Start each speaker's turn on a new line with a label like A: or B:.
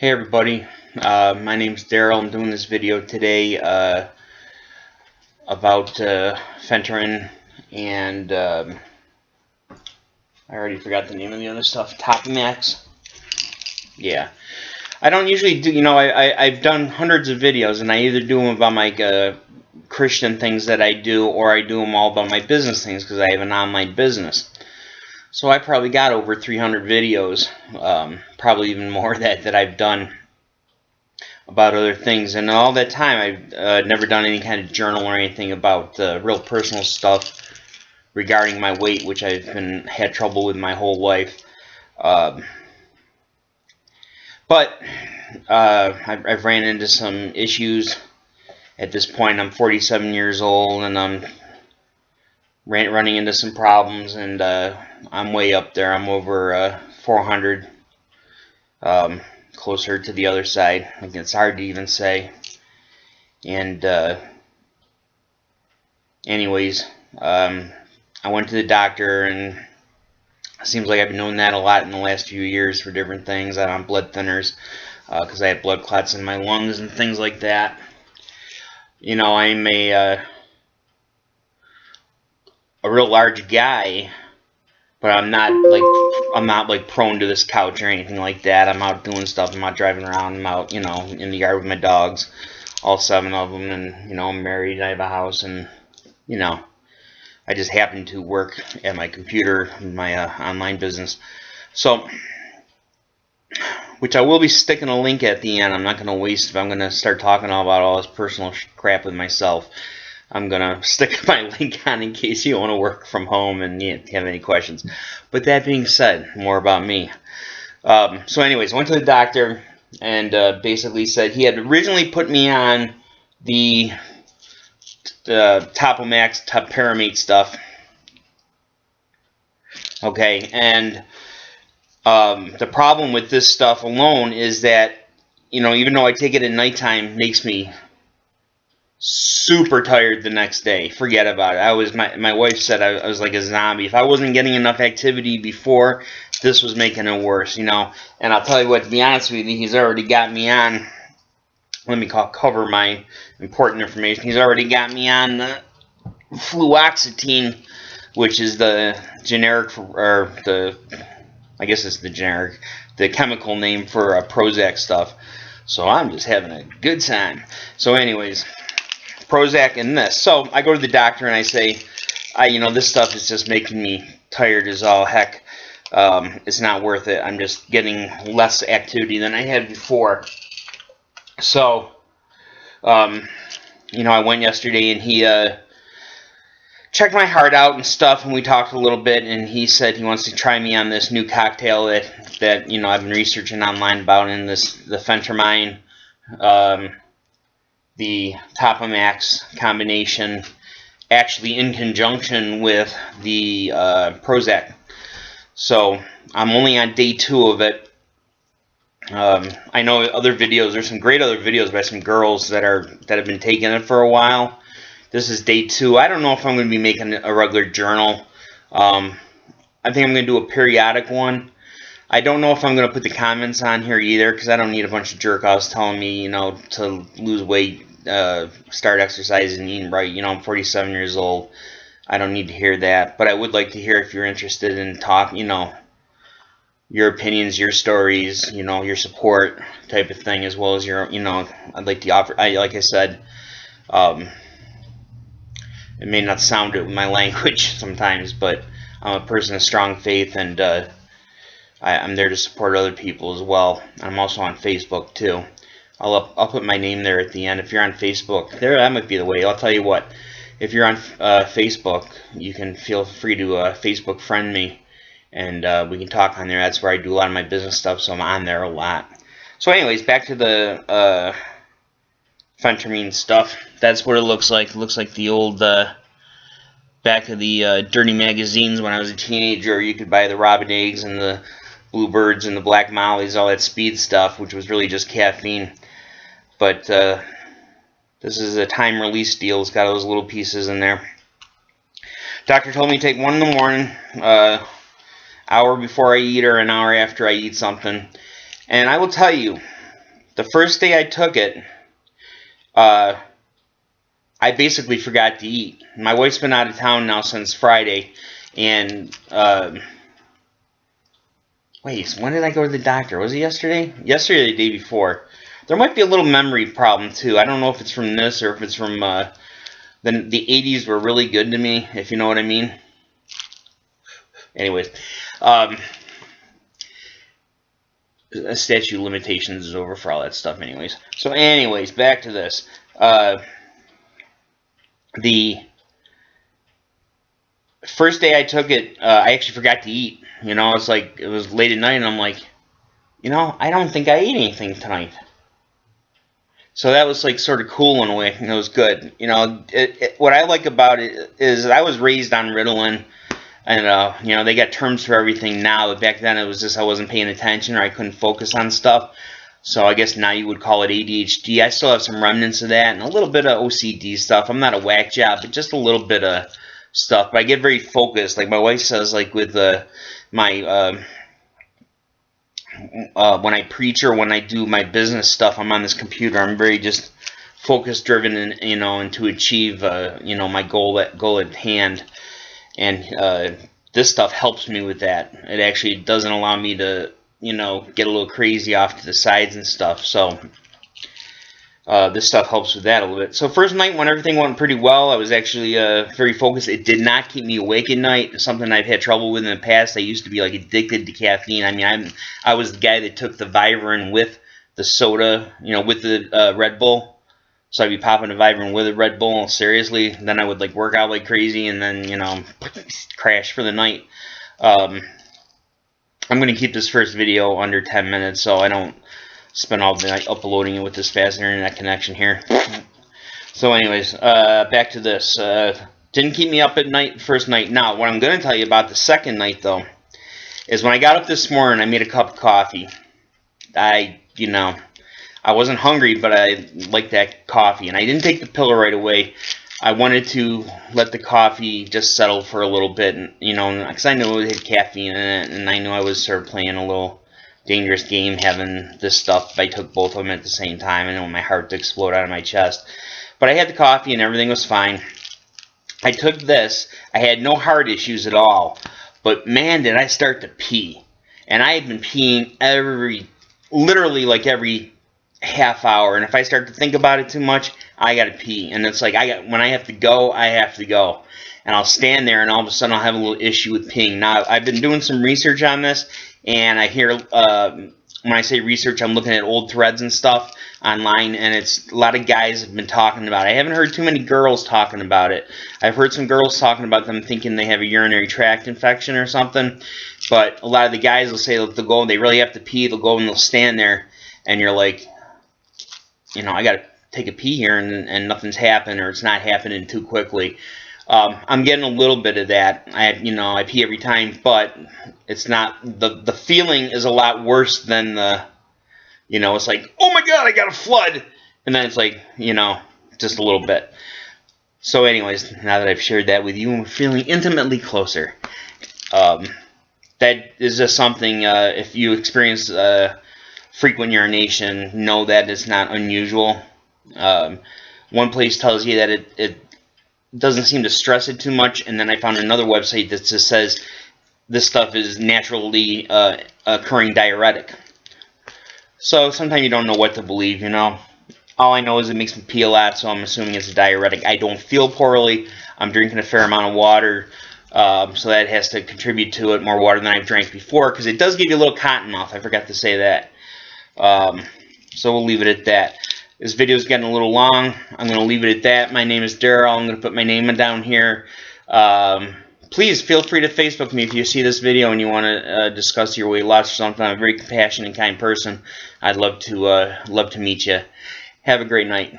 A: Hey everybody, my name's Daryl. I'm doing this video today about Phentermine and I already forgot the name of the other stuff. Topamax. Yeah, I don't usually do. I've done hundreds of videos, and I either do them about my Christian things that I do, or I do them all about my business things because I have an online business. So I probably got over 300 videos, probably even more that I've done about other things, and all that time I've never done any kind of journal or anything about real personal stuff regarding my weight, which I've had trouble with my whole life. But I've ran into some issues. At this point, I'm 47 years old, and I'm running into some problems, and I'm way up there. I'm over 400. Closer to the other side. Like, it's hard to even say. And anyways, I went to the doctor, and it seems like I've been doing that a lot in the last few years for different things. I'm on blood thinners because I had blood clots in my lungs and things like that. You know, I'm a real large guy, but I'm not like prone to this couch or anything like that. I'm out doing stuff. I'm out driving around. I'm out, in the yard with my dogs, all 7 of them, and I'm married. I have a house, and I just happen to work at my computer in my online business. So, which I will be sticking a link at the end. I'm not going to waste if I'm going to start talking about all this personal crap with myself. I'm going to stick my link on in case you want to work from home and you have any questions. But that being said, more about me. So anyways, I went to the doctor and basically said he had originally put me on the Topamax, Phentermine stuff. Okay, and the problem with this stuff alone is that, even though I take it at nighttime, it makes me super tired the next day. Forget about it. My wife said I was like a zombie. If I wasn't getting enough activity before, this was making it worse, And I'll tell you what, to be honest with you, he's already got me on. Let me cover my important information. He's already got me on the fluoxetine, which is the generic I guess it's the chemical name for Prozac stuff. So I'm just having a good time. So anyways, Prozac and this. So I go to the doctor and I say, this stuff is just making me tired as all heck. It's not worth it. I'm just getting less activity than I had before. So, I went yesterday and he checked my heart out and stuff, and we talked a little bit, and he said he wants to try me on this new cocktail that I've been researching online about, in the Phentermine, the Topamax combination, actually in conjunction with the Prozac. So I'm only on day 2 of it. I know other videos. There's some great other videos by some girls that have been taking it for a while. This is day 2. I don't know if I'm going to be making a regular journal. I think I'm going to do a periodic one. I don't know if I'm going to put the comments on here either, because I don't need a bunch of jerk-offs telling me, to lose weight, start exercising, eating right. I'm 47 years old. I don't need to hear that. But I would like to hear if you're interested in your opinions, your stories, your support type of thing, as well as your, I'd like to offer, like I said, it may not sound it with my language sometimes, but I'm a person of strong faith, and I'm there to support other people as well. I'm also on Facebook too. I'll put my name there at the end. If you're on Facebook, that might be the way. I'll tell you what. If you're on Facebook, you can feel free to Facebook friend me, and we can talk on there. That's where I do a lot of my business stuff, so I'm on there a lot. So anyways, back to the Phentermine stuff. That's what it looks like. It looks like the old back of the dirty magazines when I was a teenager. You could buy the Robin Eggs and the Bluebirds and the Black Mollies, all that speed stuff, which was really just caffeine. But this is a time release deal. It's got all those little pieces in there. Doctor told me to take one in the morning, hour before I eat or an hour after I eat something. And I will tell you, the first day I took it, I basically forgot to eat. My wife's been out of town now since Friday, and wait, when did I go to the doctor? Was it yesterday? Yesterday or the day before? There might be a little memory problem too. I don't know if it's from this or if it's from the 80s were really good to me, if you know what I mean. Anyways, statute of limitations is over for all that stuff anyways. So anyways, back to this. The first day I took it, I actually forgot to eat. You know, it's like, it was late at night, and I'm like, you know, I don't think I ate anything tonight. So that was like sort of cool in a way, and it was good. You know, what I like about it is I was raised on Ritalin, and you know, they got terms for everything now. But back then it was just I wasn't paying attention, or I couldn't focus on stuff. So I guess now you would call it ADHD. I still have some remnants of that and a little bit of OCD stuff. I'm not a whack job, but just a little bit of stuff. But I get very focused. Like my wife says, like with my when I preach or when I do my business stuff, I'm on this computer. I'm very just focus driven, and you know, and to achieve you know, my goal at hand. And this stuff helps me with that. It actually doesn't allow me to, you know, get a little crazy off to the sides and stuff. So this stuff helps with that a little bit. So first night when everything went pretty well, I was actually very focused. It did not keep me awake at night. Something I've had trouble with in the past. I used to be like addicted to caffeine. I mean, I was the guy that took the Vivarin with the soda, you know, with the Red Bull. So I'd be popping a Vivarin with a Red Bull, seriously. Then I would like work out like crazy, and then, you know, crash for the night. I'm going to keep this first video under 10 minutes so I don't spend all the night uploading it with this fast internet connection here. So anyways, back to this. Didn't keep me up at night the first night. Now, what I'm going to tell you about the second night, though, is when I got up this morning, I made a cup of coffee. You know, I wasn't hungry, but I liked that coffee. And I didn't take the pill right away. I wanted to let the coffee just settle for a little bit, and, you know, because I knew it had caffeine in it, and I knew I was sort of playing a little dangerous game having this stuff if I took both of them at the same time. I know my heart would explode out of my chest. But I had the coffee and everything was fine. I took this. I had no heart issues at all. But man, did I start to pee. And I had been peeing literally like every half hour. And if I start to think about it too much, I got to pee. And it's like, when I have to go, I have to go. And I'll stand there and all of a sudden I'll have a little issue with peeing. Now, I've been doing some research on this. And I hear, when I say research, I'm looking at old threads and stuff online, and it's a lot of guys have been talking about it. I haven't heard too many girls talking about it. I've heard some girls talking about them thinking they have a urinary tract infection or something, but a lot of the guys will say they'll go, they really have to pee, they'll go and they'll stand there, and you're like, you know, I got to take a pee here, and nothing's happened, or it's not happening too quickly. I'm getting a little bit of that. I pee every time, but it's not, the feeling is a lot worse than the, you know, it's like, oh my God, I got a flood. And then it's like, you know, just a little bit. So anyways, now that I've shared that with you, we're feeling intimately closer. That is just something, if you experience frequent urination, know that it's not unusual. One place tells you that it doesn't seem to stress it too much, and then I found another website that just says this stuff is naturally occurring diuretic. So sometimes you don't know what to believe, you know. All I know is it makes me pee a lot, so I'm assuming it's a diuretic. I don't feel poorly. I'm drinking a fair amount of water, so that has to contribute to it, more water than I've drank before, because it does give you a little cotton mouth. I forgot to say that. So we'll leave it at that. This video is getting a little long. I'm going to leave it at that. My name is Daryl. I'm going to put my name down here. Please feel free to Facebook me if you see this video and you want to discuss your weight loss or something. I'm a very compassionate and kind person. I'd love to meet you. Have a great night.